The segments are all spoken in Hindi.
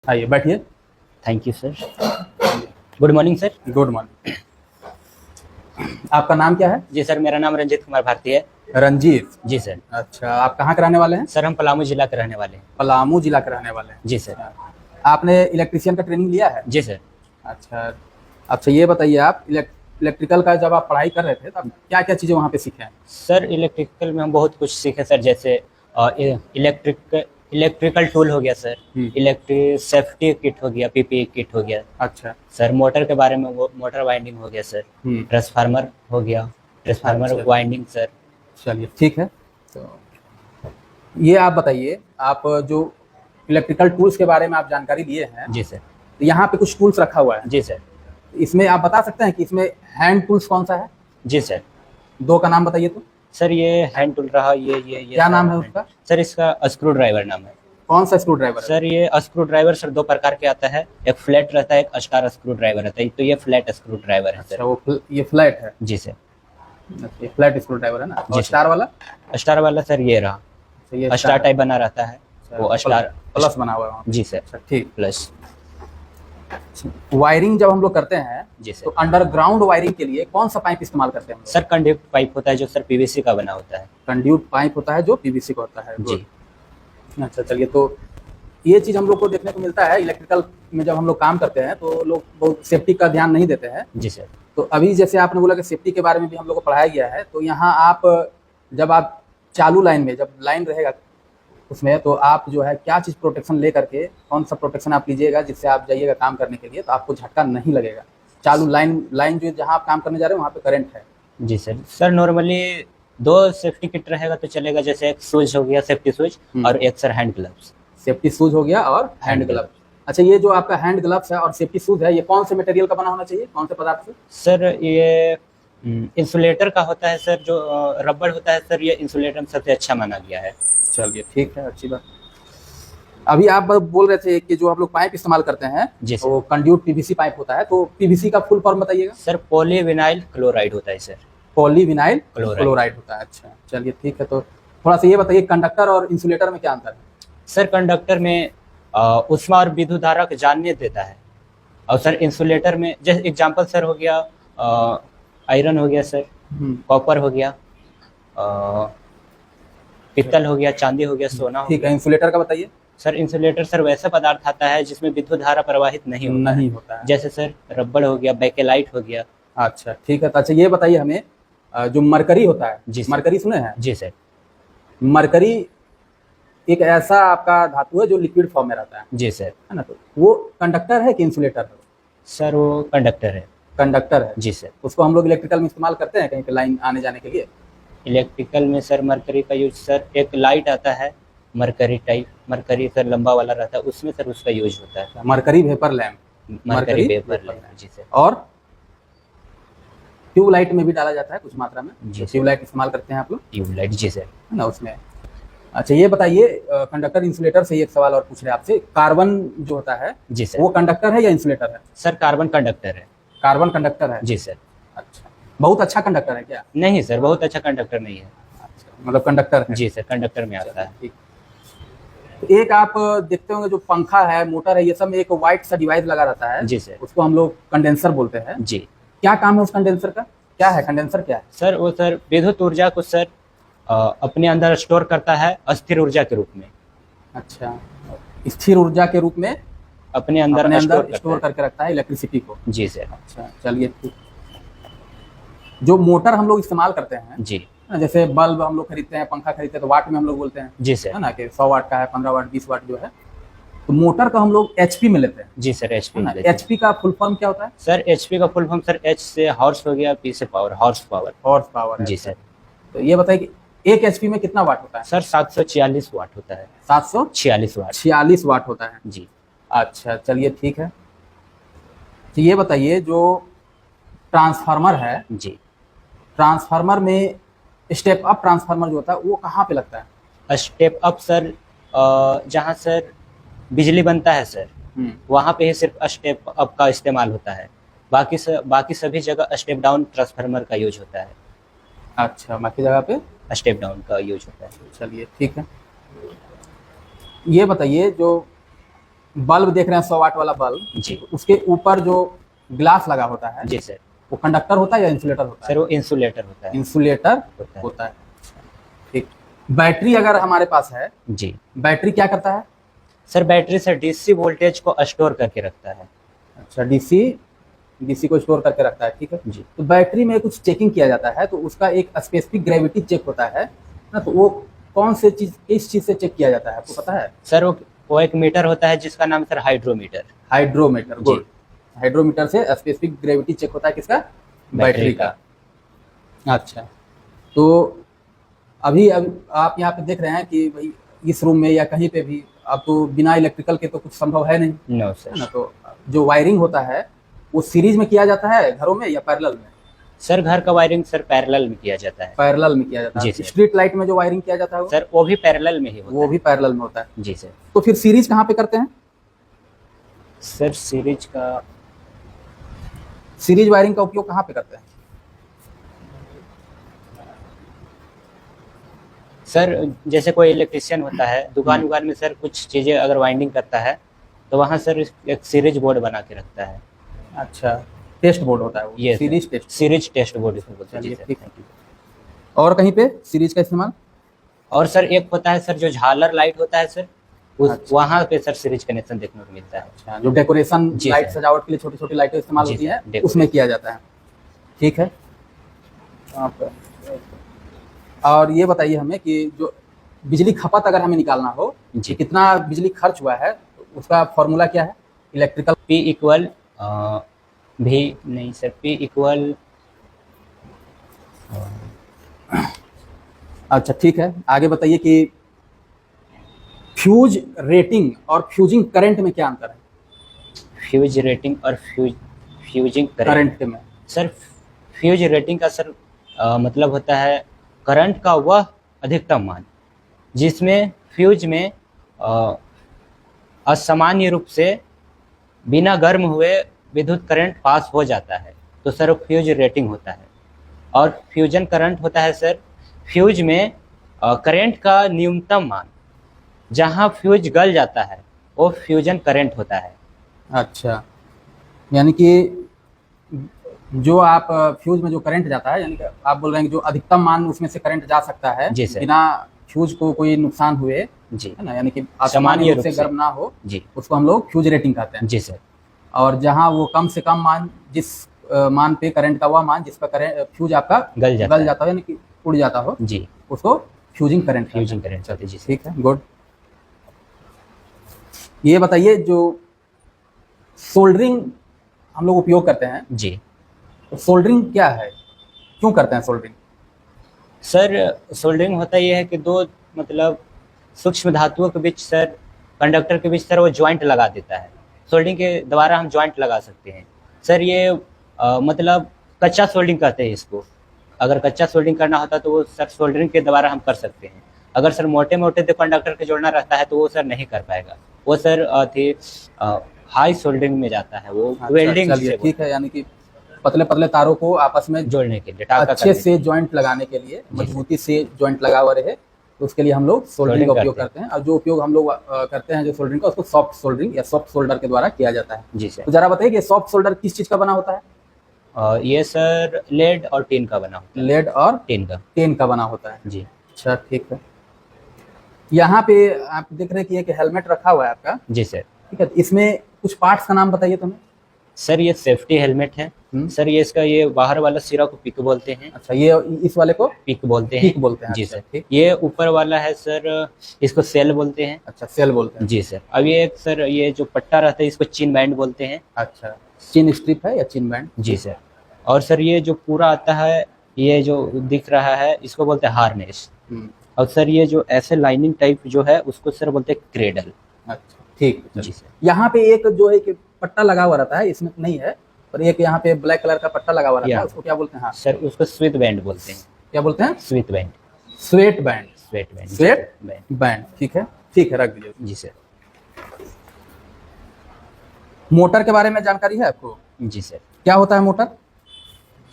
आइए बैठिए। Thank you sir. Good morning sir. Good morning. आपका नाम क्या है? जी सर, मेरा नाम रंजीत कुमार भारती है। रंजीत। जी सर। अच्छा, आप कहाँ के रहने वाले हैं? सर हम पलामू जिला के रहने वाले हैं। पलामू जिला के रहने वाले हैं। जी सर। आपने इलेक्ट्रिशियन का ट्रेनिंग लिया है? जी सर। अच्छा। अच्छा, ये बताइए, आप इलेक्ट्रिकल का जब आप पढ़ाई कर रहे थे तब क्या क्या चीज़ें वहाँ पे सीखे हैं? सर इलेक्ट्रिकल में हम बहुत कुछ सीखे सर, जैसे इलेक्ट्रिकल टूल हो गया सर, इलेक्ट्रिक सेफ्टी किट हो गया, पीपीई किट हो गया। अच्छा सर मोटर के बारे में, वो मोटर वाइंडिंग हो गया सर, ट्रांसफार्मर हो गया, ट्रांसफार्मर अच्छा। Winding sir. चलिए ठीक है। तो ये आप बताइए, आप जो इलेक्ट्रिकल टूल्स के बारे में आप जानकारी लिए हैं, जी सर। तो यहाँ पे कुछ टूल्स रखा हुआ है। जी सर। इसमें आप बता सकते हैं कि इसमें हैंड टूल्स कौन सा है? जी सर। दो का नाम बताइए तो। सर ये हैंड टूल रहा, ये क्या नाम है उसका? सर इसका स्क्रू ड्राइवर नाम है। कौन सा स्क्रू ड्राइवर है? सर ये स्क्रू ड्राइवर सर दो प्रकार के आता है, एक फ्लैट रहता है, एक स्टार स्क्रू ड्राइवर रहता है, तो ये फ्लैट स्क्रू ड्राइवर है सर। अच्छा, ये फ्लैट है। जी सर। अच्छा, ये फ्लैट स्क्रू ड्राइवर है ना। जी और सर। स्टार वाला? स्टार वाला सर ये रहा, तो ये स्टार टाइप बना रहता है, अच्छा, वो स्टार प्लस बना हुआ है वहाँ पे। जी सर। अच्छा ठीक। प्लस। वायरिंग जब हम लोग करते हैं जी सर। तो अंडरग्राउंड वायरिंग के लिए कौन सा पाइप इस्तेमाल करते हैं? सर कंडक्ट पाइप होता है जो सर पीवीसी का बना होता है। कंड्यूट पाइप होता है जो पीवीसी का होता है। जी। अच्छा चलिए, तो ये चीज़ हम लोग को देखने को मिलता है इलेक्ट्रिकल में जब हम लोग काम करते हैं तो लोग बहुत सेफ्टी का ध्यान नहीं देते हैं। जी सर। तो अभी जैसे आपने बोला कि सेफ्टी के बारे में भी हम लोग को पढ़ाया गया है, तो यहाँ आप जब आप चालू लाइन में, जब लाइन रहेगा उसमें, तो आप जो है क्या चीज़ प्रोटेक्शन ले करके, कौन सा प्रोटेक्शन आप लीजिएगा जिससे आप जाइएगा काम करने के लिए तो आपको झटका नहीं लगेगा? चालू लाइन जो जहाँ आप काम करने जा रहे हैं वहाँ पे करंट है। जी सर। सर नॉर्मली दो सेफ्टी किट रहेगा तो चलेगा, जैसे एक शूज हो गया सेफ्टी शूज, और एक sir hand gloves. Safety shoes हो गया और हैंड ग्लव। अच्छा, ये जो आपका हैंड ग्लव्स है और सेफ्टी शूज है, ये कौन से मटेरियल का बना होना चाहिए, कौन से पदार्थ से? सर ये इंसुलेटर का होता है सर, जो रबड़ होता है सर, ये इंसुलेटर में सबसे अच्छा माना गया है। चलिए ठीक है, अच्छी बात। अभी आप बोल रहे थे कि जो आप लोग पाइप इस्तेमाल करते हैं जी सर, वो कंड्यूट पीवीसी पाइप होता है, तो पीवीसी का फुल फॉर्म बताइएगा। सर पॉलीविनाइल क्लोराइड होता है सर। पॉलीविनाइल क्लोराइड होता है। अच्छा चलिए ठीक है। तो थोड़ा सा ये बताइए, कंडक्टर और इंसुलेटर में क्या अंतर है? सर कंडक्टर में ऊष्मा और विद्युत धारा को जानने देता है, और सर इंसुलेटर में जैसे एग्जांपल सर हो गया, आयरन हो गया सर, कॉपर हो गया, पित्तल हो गया, चांदी हो गया, सोना हो ठीक गया। है, इंसुलेटर का बताइए। सर इंसुलेटर सर वैसा पदार्थ आता है जिसमें विद्युत धारा प्रवाहित नहीं होता है। जैसे सर रबड़ हो गया, बेकेलाइट हो गया। अच्छा ठीक है। तो अच्छा ये बताइए हमें, जो मरकरी होता है, जी सर। मरकरी सुने हैं? जी सर। मरकरी एक ऐसा आपका धातु है जो लिक्विड फॉर्म में रहता है जी सर। है ना। तो वो कंडक्टर है कि इंसुलेटर है? सर वो कंडक्टर है। कंडक्टर है। जी सर। उसको हम लोग इलेक्ट्रिकल में इस्तेमाल करते हैं कहीं पे लाइन आने जाने के लिए। इलेक्ट्रिकल में सर मरकरी का यूज, सर एक लाइट आता है मरकरी टाइप, मरकरी सर लंबा वाला रहता है, उसमें सर उसका यूज होता है। Mercury vapour lamp. Mercury vapour lamp. जी सर। और ट्यूबलाइट में भी डाला जाता है कुछ मात्रा में। जी ट्यूबलाइट इस्तेमाल करते हैं आप लोग, ट्यूबलाइट। जी सर। है ना उसमें। अच्छा ये बताइए, कंडक्टर इंसुलेटर से एक सवाल और पूछ रहे आपसे, कार्बन जो होता है जी सर, वो कंडक्टर है या इंसुलेटर है? सर कार्बन कंडक्टर है। कार्बन कंडक्टर है। जी सर। अच्छा, बहुत अच्छा कंडक्टर है क्या? नहीं सर, बहुत अच्छा कंडक्टर नहीं है। अच्छा, मतलब कंडक्टर है। जी सर, कंडक्टर में आता है। ठीक। तो एक आप देखते होंगे जो पंखा है, मोटर है, ये सब में एक व्हाइट सा डिवाइस लगा रहता है। जी सर। उसको हम लोग कंडेंसर बोलते हैं। जी। क्या काम है उस कंडेंसर का? क्या है कंडेंसर, क्या है? सर वो सर विद्युत ऊर्जा को सर अपने अंदर स्टोर करता है अस्थिर ऊर्जा के रूप में। अच्छा, स्थिर ऊर्जा के रूप में अपने अंदर स्टोर करके रखता है इलेक्ट्रिसिटी को। जी सर। अच्छा चलिए ठीक। जो मोटर हम लोग इस्तेमाल करते हैं, जी, जैसे बल्ब हम लोग खरीदते हैं, पंखा खरीदते हैं, तो वाट में हम लोग बोलते हैं, जी सर, है ना, कि 100 वाट का है, 15 वाट, 20 वाट जो है। तो मोटर का हम लोग एचपी में लेते हैं। जी सर। एचपी। एचपी का फुल फॉर्म क्या होता है? सर एचपी का फुल फॉर्म सर एच से हॉर्स हो गया, पी से power, horse power. Horse power. जी सर। तो ये बताइए कि एक एचपी में कितना वाट होता है? सर 746 वाट होता है। 746 वाट। 46 वाट होता है। जी। अच्छा चलिए ठीक है। तो ये बताइए, जो ट्रांसफार्मर है, जी, ट्रांसफार्मर में स्टेप अप ट्रांसफार्मर जो होता है वो कहाँ पे लगता है? स्टेप अप सर जहाँ सर बिजली बनता है सर, वहाँ पे ही सिर्फ स्टेप अप का इस्तेमाल होता है। बाकी सभी जगह स्टेप डाउन ट्रांसफार्मर का यूज होता है। अच्छा, बाकी जगह पे स्टेप डाउन का यूज होता है। चलिए ठीक है। ये बताइए, जो बल्ब देख रहे हैं 100 वाट वाला बल्ब, जी उसके ऊपर जो ग्लास लगा होता है जी सर। वो कंडक्टर होता है या इंसुलेटर होता है? सर वो इंसुलेटर होता है। इंसुलेटर होता है। ठीक। बैटरी अगर हमारे पास है, जी बैटरी क्या करता है? Sir battery sir DC voltage को स्टोर करके रखता है। अच्छा, डीसी को स्टोर करके रखता है, ठीक है। जी तो बैटरी में कुछ चेकिंग किया जाता है, तो उसका एक स्पेसिफिक ग्रेविटी चेक होता है ना, तो वो कौन से चीज, किस चीज से चेक किया जाता है, आपको पता है? सर वो एक मीटर होता है जिसका नाम सर हाइड्रोमीटर। हाइड्रोमीटर, जी। गुड। हाइड्रोमीटर से स्पेसिफिक ग्रेविटी चेक होता है, किसका? बैटरी का। अच्छा, तो अभी आप यहाँ पे देख रहे हैं कि भाई इस रूम में या कहीं पे भी अब तो बिना इलेक्ट्रिकल के तो कुछ संभव है नहीं, नो है सर। ना। तो जो वायरिंग होता है वो सीरीज में किया जाता है घरों में या पैरेलल में? सर घर का वायरिंग सर पैरेलल में किया जाता है। पैरेलल में किया जाता है। जी सर। स्ट्रीट लाइट में जो वायरिंग किया जाता है वो सर वो भी पैरेलल में ही होता वो भी पैरेलल में होता है। है। जी सर। तो फिर सीरीज कहाँ पे करते हैं? सर सीरीज का सीरीज वायरिंग का उपयोग कहाँ पे करते हैं? सर जैसे कोई इलेक्ट्रिशियन होता है दुकान उकान में सर कुछ चीज़ें अगर वाइंडिंग करता है तो वहाँ सर एक सीरीज बोर्ड बना के रखता है। अच्छा, टेस्ट बोर्ड होता है वो, ये series test. Series test board इसको बोलते हैं। जी चलिए, सर, ठीक है। thank you। और कहीं पे सीरीज का इस्तेमाल? और सर एक होता है सर जो झालर लाइट होता है सर, उस अच्छा। वहाँ पे सर सीरीज कनेक्शन देखने को मिलता है। अच्छा, जो डेकोरेशन जी लाइट सर। सजावट के लिए छोटी छोटी लाइटें इस्तेमाल जी होती सर, है, डेकोरेशन। उसमें किया जाता है, ठीक है। और ये बताइए हमें कि जो बिजली खपत अगर हमें निकालना हो जी। कि कितना बिजली खर्च हुआ है, तो उसका फॉर्मूला क्या है इलेक्ट्रिकल? P इक्वल भी नहीं सर, P इक्वल अच्छा, ठीक है। आगे बताइए कि फ्यूज रेटिंग और फ्यूजिंग करंट में क्या अंतर है? फ्यूज रेटिंग और फ्यूजिंग करंट में सर फ्यूज रेटिंग का सर मतलब होता है करंट का वह अधिकतम मान जिसमें फ्यूज में असामान्य रूप से बिना गर्म हुए विद्युत करंट पास हो जाता है, तो सर वो फ्यूज रेटिंग होता है। और फ्यूजन करंट होता है सर फ्यूज में करंट का न्यूनतम मान जहां फ्यूज गल जाता है वो फ्यूजन करंट होता है। अच्छा, यानी कि जो आप फ्यूज में जो करंट जाता है, यानी कि आप बोल रहे हैं कि जो अधिकतम मान उसमें से करंट जा सकता है जी सर। बिना फ्यूज को कोई नुकसान हुए, जी है ना, यानी कि सामान्य रूप से गर्म ना हो, जी उसको हम लोग फ्यूज रेटिंग कहते हैं। जी सर। और जहां वो कम से कम मान, जिस मान पे करंट का, वह मान जिस पर करंट फ्यूज आपका गल जाता हो, यानी कि उड़ जाता हो, जी उसको फ्यूजिंग करंट फ्यूजिंग करंट होता है। जी सर। ठीक है, गुड। ये बताइए, जो सोल्डरिंग हम लोग उपयोग करते हैं, जी तो सोल्डरिंग क्या है, क्यों करते हैं सोल्डरिंग? सर सोल्डरिंग होता ये है कि दो मतलब सूक्ष्म धातुओं के बीच सर, कंडक्टर के बीच सर वो ज्वाइंट लगा देता है। सोल्डरिंग के द्वारा हम ज्वाइंट लगा सकते हैं सर। ये मतलब कच्चा सोल्डरिंग कहते हैं इसको। अगर कच्चा सोल्डरिंग करना होता तो वो सर सोल्डरिंग के द्वारा हम कर सकते हैं। अगर सर मोटे मोटे दो कंडक्टर के जोड़ना रहता है तो वो सर नहीं कर पाएगा, वो सर हाई सोल्डरिंग में जाता है, वो वेल्डिंग चलिए, ठीक है। यानी कि पतले पतले तारों को आपस में जोड़ने के लिए, टाका अच्छे करने से ज्वाइंट लगाने के लिए, मजबूती से ज्वाइंट लगा हुआ रहे, तो उसके लिए हम लोग सोल्डरिंग का उपयोग करते हैं। और जो उपयोग हम लोग करते हैं जो सोल्डरिंग का, उसको सॉफ्ट सोल्डरिंग या सॉफ्ट सोल्डर के द्वारा किया जाता है। जी सर। तो जरा बताइए कि सॉफ्ट सोल्डर किस चीज का बना होता है? ये सर लेड और टिन का बना होता है। लेड और टिन का बना होता है। जी। अच्छा, ठीक है। यहाँ पे आप देख रहे हैं कि एक हेलमेट रखा हुआ है आपका। जी सर। ठीक है, इसमें कुछ पार्ट्स का नाम बताइए तुम्हें। सर ये सेफ्टी हेलमेट है सर। ये इसका ये बाहर वाला सिरा को पिक बोलते हैं। अच्छा, ये इस वाले को पिक बोलते हैं। पिक बोलते हैं। जी अच्छा, सर। ठीक। ये ऊपर वाला है सर, इसको सेल बोलते हैं। अच्छा, सेल बोलते हैं। जी सर। अब ये सर ये जो पट्टा रहता है इसको चिन बैंड बोलते हैं। अच्छा, चिन स्ट्रिप है या चिन बैंड? जी सर। और सर ये जो पूरा आता है, ये जो दिख रहा है इसको बोलते हैं हार्नेस। और सर ये जो ऐसे लाइनिंग टाइप जो है उसको सर बोलते हैं क्रेडल। अच्छा, ठीक है। जी सर। यहाँ पे एक जो है कि पट्टा लगा हुआ रहता है, इसमें नहीं है, पर एक यहाँ पे ब्लैक कलर का पट्टा लगा हुआ रहता है, उसको क्या बोलते हैं? हाँ सर उसको स्विथ बैंड बोलते हैं। क्या बोलते हैं? Sweat band. Sweat band. Sweat band. Sweat band, ठीक है, ठीक है, रख दीजिए। जी सर। मोटर के बारे में जानकारी है आपको? जी सर। क्या होता है motor?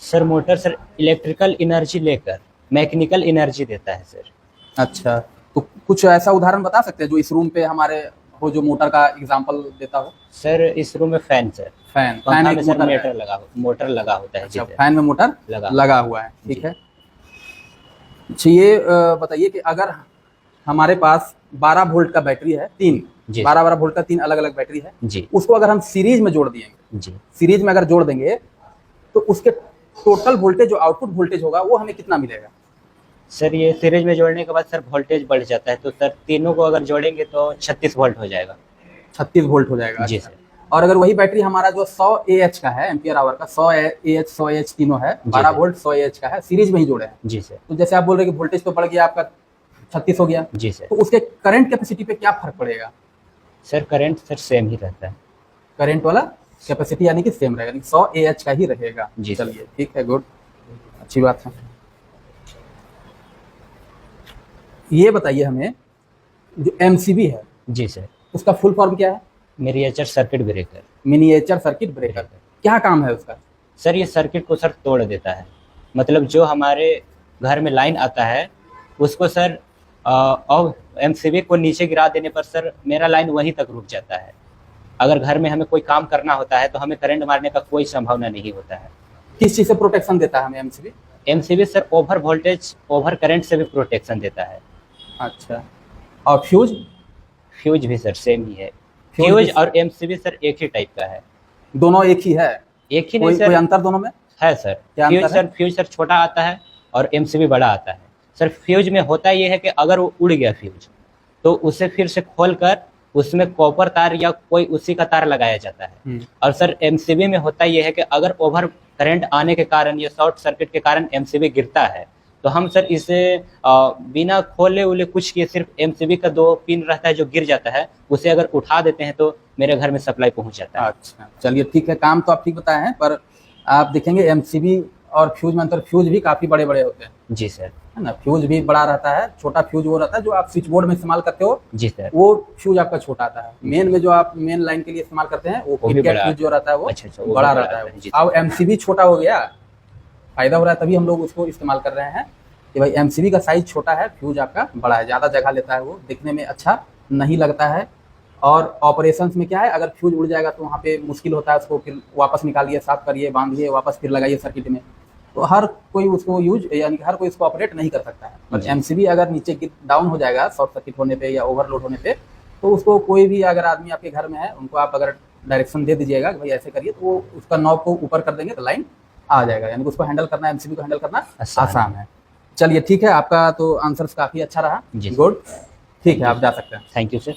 Sir motor sir electrical energy लेकर मैकेनिकल एनर्जी देता है सर। अच्छा, तो कुछ ऐसा उदाहरण बता सकते हैं जो इस रूम पे हमारे हो जो मोटर का एग्जांपल देता हो? सर इस रूम में फैन सर, फैन पंखा एक में सर मोटर है। मोटर लगा होता है। अच्छा, जी सर, फैन में मोटर लगा लगा हुआ है, ठीक जी। है। अच्छा, ये बताइए कि अगर हमारे पास 12 वोल्ट का बैटरी है, तीन जी 12 वोल्ट का 3 अलग अलग बैटरी है, जी उसको अगर हम सीरीज में जोड़ दिएंगे, जी। सीरीज में अगर जोड़ देंगे तो उसके टोटल वोल्टेज, जो आउटपुट वोल्टेज होगा वो हमें कितना मिलेगा? सर ये सीरीज में जोड़ने के बाद सर वोल्टेज बढ़ जाता है, तो सर तीनों को अगर जोड़ेंगे तो 36 वोल्ट हो जाएगा। 36 वोल्ट हो जाएगा। जी अच्छा। सर। और अगर वही बैटरी हमारा जो 100 AH का है, एम्पियर आवर का, 100 AH 100 AH तीनों है, जी 12 सर। वोल्ट 100 AH का है, सीरीज में ही जोड़े हैं, जी सर। तो जैसे आप बोल रहे हैं कि वोल्टेज तो बढ़ गया आपका, 36 हो गया, जी सर। तो उसके करंट कैपेसिटी पे क्या फर्क पड़ेगा? सर करंट सर सेम ही रहता है। करंट वाला कैपेसिटी यानी कि सेम रहेगा, यानी 100 AH का ही रहेगा। जी सर। चलिए ठीक है, गुड, अच्छी बात है। ये बताइए हमें, जो MCB है जी सर। उसका फुल फॉर्म क्या है? Miniature circuit breaker. Miniature circuit breaker. क्या काम है उसका? सर ये सर्किट को सर तोड़ देता है, मतलब जो हमारे घर में लाइन आता है उसको सर और MCB को नीचे गिरा देने पर सर मेरा लाइन वहीं तक रुक जाता है। अगर घर में हमें कोई काम करना होता है तो हमें करंट मारने का कोई संभावना नहीं होता है। किस चीज से प्रोटेक्शन देता है हमें MCB? MCB sir over voltage over current से भी प्रोटेक्शन देता है। अच्छा, और फ्यूज? फ्यूज भी सर सेम ही है। फ्यूज फ्यूज भी- और MCB सर एक ही टाइप का है। दोनों एक ही है? एक ही नहीं कोई सर, अंतर दोनों में? है सर। क्या फ्यूज अंतर है? सर, फ्यूज सर छोटा आता है और MCB बड़ा आता है। सर फ्यूज में होता ये है कि अगर वो उड़ गया फ्यूज तो उसे फिर से खोलकर उसमें कॉपर तार या कोई उसी का तार लगाया जाता है। और सर MCB में होता ये है कि अगर ओवर करंट आने के कारण या शॉर्ट सर्किट के कारण MCB गिरता है तो हम सर इसे बिना खोले उले कुछ किए, सिर्फ MCB का 2 पिन रहता है जो गिर जाता है, उसे अगर उठा देते हैं तो मेरे घर में सप्लाई पहुंच जाता है। अच्छा, चलिए ठीक है, काम तो आप ठीक बताए हैं, पर आप देखेंगे MCB और फ्यूज में अंतर, फ्यूज भी काफी बड़े बड़े होते हैं, जी सर। है ना? फ्यूज भी बड़ा रहता है, छोटा फ्यूज वो रहता है जो आप स्विच बोर्ड में इस्तेमाल करते हो, जी सर। वो फ्यूज आपका छोटा आता है। मेन में जो आप मेन लाइन के लिए इस्तेमाल करते हैं वो वो भी किट कैट बड़ा फ्यूज जो रहता है वो अच्छा, वो बड़ा भी रहता आता है। जी। अब MCB छोटा हो गया, फायदा हो रहा है, तभी हम लोग उसको इस्तेमाल कर रहे हैं कि भाई MCB का साइज छोटा है, फ्यूज आपका बड़ा है, ज़्यादा जगह लेता है, वो दिखने में अच्छा नहीं लगता है। और ऑपरेशंस में क्या है, अगर फ्यूज उड़ जाएगा तो वहाँ पे मुश्किल होता है, उसको फिर वापस निकालिए, साफ करिए, बांधिए, वापस फिर लगाइए सर्किट में, तो हर कोई उसको यूज यानी कि हर कोई इसको ऑपरेट नहीं कर सकता है। पर जी। MCB अगर नीचे डाउन हो जाएगा शॉर्ट सर्किट होने पे या ओवरलोड होने पे, तो उसको कोई भी अगर आदमी आपके घर में है, उनको आप अगर डायरेक्शन दे दीजिएगा कि भाई ऐसे करिए, तो वो उसका नॉब को ऊपर कर देंगे तो लाइन आ जाएगा, यानी कि उसको हैंडल करना, MCB को हैंडल करना आसान है। चलिए ठीक है, आपका तो आंसर्स काफ़ी अच्छा रहा, जी। गुड, ठीक है, आप जा सकते हैं। Thank you sir.